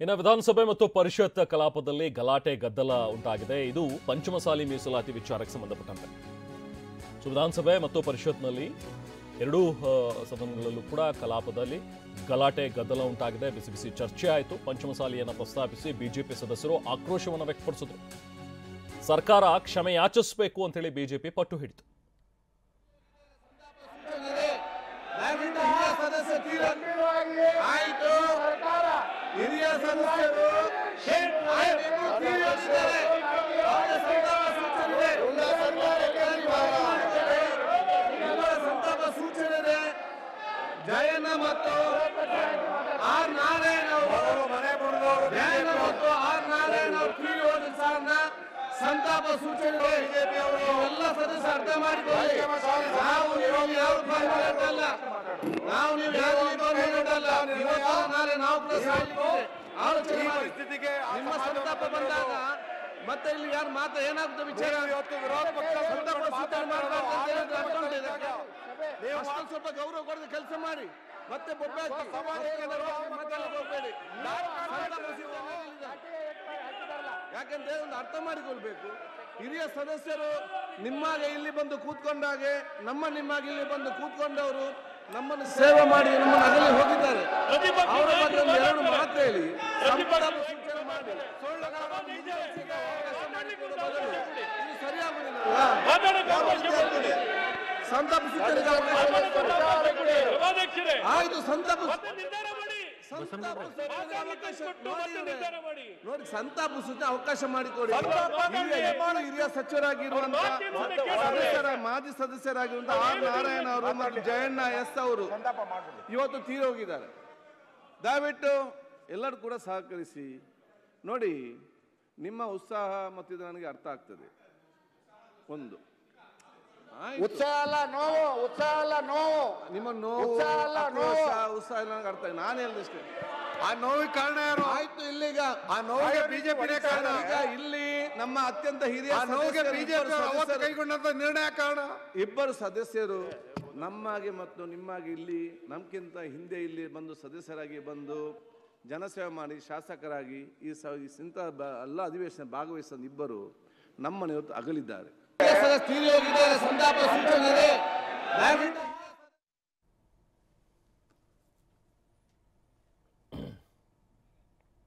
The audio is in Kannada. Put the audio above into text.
ಇನ್ನು ವಿಧಾನಸಭೆ ಮತ್ತು ಪರಿಷತ್ ಕಲಾಪದಲ್ಲಿ ಗಲಾಟೆ ಗದ್ದಲ ಉಂಟಾಗಿದೆ. ಇದು ಪಂಚಮಸಾಲಿ ಮೀಸಲಾತಿ ವಿಚಾರಕ್ಕೆ ಸಂಬಂಧಪಟ್ಟಂತೆ ವಿಧಾನಸಭೆ ಮತ್ತು ಪರಿಷತ್ನಲ್ಲಿ ಎರಡೂ ಸದನಗಳಲ್ಲೂ ಕೂಡ ಕಲಾಪದಲ್ಲಿ ಗಲಾಟೆ ಗದ್ದಲ ಉಂಟಾಗಿದೆ. ಬಿಸಿ ಬಿಸಿ ಚರ್ಚೆ ಆಯಿತು. ಪಂಚಮಸಾಲಿಯನ್ನು ಪ್ರಸ್ತಾಪಿಸಿ ಬಿಜೆಪಿ ಸದಸ್ಯರು ಆಕ್ರೋಶವನ್ನು ವ್ಯಕ್ತಪಡಿಸಿದರು. ಸರ್ಕಾರ ಕ್ಷಮೆ ಯಾಚಿಸಬೇಕು ಅಂತೇಳಿ ಬಿಜೆಪಿ ಪಟ್ಟು ಹಿಡಿತು. ಹಿರಿಯ ಸದಸ್ಯರು ಸಂತಾಪ ಸೂಚನೆ ಜಯಣ್ಣ ಮತ್ತು ಆರ್ ನಾರಾಯಣ ಸಂತಾಪ ಸೂಚನೆ ಎಲ್ಲ ಸದಸ್ಯರು ಅರ್ಥ ಮಾಡಿಕೊಳ್ಳಿ. ನಾವು ನೀವು ಯಾವ ಅಲ್ಲ, ನಾವು ನೀವು ಯಾವ ನಾಳೆ ನಾವು ಆಲೋಚನೆ ಪರಿಸ್ಥಿತಿಗೆ ನಿಮ್ಮ ಸಂತಾಪ ಬಂದಾಗ ಮತ್ತೆ ಇಲ್ಲಿ ಯಾರು ಮಾತ್ರ ಏನಾಗುತ್ತೆ ವಿಚಾರ ಸ್ವಲ್ಪ ಗೌರವ ಕೊಡದೆ ಕೆಲಸ ಮಾಡಿ. ಮತ್ತೆ ಯಾಕಂದ್ರೆ ಒಂದು ಅರ್ಥ ಮಾಡಿಕೊಳ್ಬೇಕು. ಹಿರಿಯ ಸದಸ್ಯರು ನಿಮ್ಮಾಗೆ ಇಲ್ಲಿ ಬಂದು ಕೂತ್ಕೊಂಡಾಗೆ ನಿಮ್ಮಾಗೆ ಇಲ್ಲಿ ಬಂದು ಕೂತ್ಕೊಂಡವರು ನಮ್ಮನ್ನು ಸೇವೆ ಮಾಡಿ ನಮ್ಮನ್ನು ಅಗಲಿ ಹೋಗಿದ್ದಾರೆ. ಅವರ ಬಗ್ಗೆ ಎರಡು ಮಾತು ಹೇಳಿ ಸೂಚನೆ ಮಾಡಿ ಸಂತಾಪ ಸೂಚನೆ ಆಯ್ತು. ನೋಡಿ, ಸಂತಾಪ ಸೂಚನೆ ಅವಕಾಶ ಮಾಡಿಕೊಡಿ. ಹಿರಿಯ ಸಚಿವರಾಗಿರುವಂತಹ ಮಾಜಿ ಸದಸ್ಯರಾಗಿರುವಂತಹ ಆರ್ ನಾರಾಯಣ ಅವರು ಮತ್ತು ಜಯಣ್ಣ ಎಸ್ ಅವರು ಇವತ್ತು ತೀರೋಗಿದ್ದಾರೆ. ದಯವಿಟ್ಟು ಎಲ್ಲರೂ ಕೂಡ ಸಹಕರಿಸಿ. ನೋಡಿ, ನಿಮ್ಮ ಉತ್ಸಾಹ ಮತ್ತು ಇದು ನನಗೆ ಅರ್ಥ ಆಗ್ತದೆ. ಒಂದು ಉತ್ಸಾಹ ಅಲ್ಲ ನೋವು, ನಿಮ್ಮ ನೋವು ಉತ್ಸಾಹ ನನಗೆ ಅರ್ಥ. ನಾನು ಹೇಳಿದಷ್ಟೇ. ಆ ನೋವಿಗೆ ಕಾರಣ ಯಾರು? ಆಯ್ತು, ಇಲ್ಲಿಗ ಆ ನೋವಿಗೆ ಬಿಜೆಪಿನೇ ಕಾರಣ. ಇಲ್ಲಿ ನಮ್ಮ ಅತ್ಯಂತ ಹಿರಿಯ ನೋವಿಗೆ ಬಿಜೆಪಿ ಕೈಗೊಂಡಂತ ನಿರ್ಣಯ ಕಾರಣ. ಇಬ್ಬರು ಸದಸ್ಯರು ನಮ್ಮಾಗೆ ಮತ್ತು ನಿಮ್ಮಾಗೆ ಇಲ್ಲಿ ನಮ್ಗಿಂತ ಹಿಂದೆ ಇಲ್ಲಿ ಬಂದು ಸದಸ್ಯರಾಗಿ ಬಂದು ಜನಸೇವೆ ಮಾಡಿ ಶಾಸಕರಾಗಿ ಇಂಥ ಎಲ್ಲ ಅಧಿವೇಶನ ಭಾಗವಹಿಸಿದ ಇಬ್ಬರು ನಮ್ಮನ್ನು ಇವತ್ತು ಅಗಲಿದ್ದಾರೆ. ಸಂತಾಪ ಸೂಚನೆ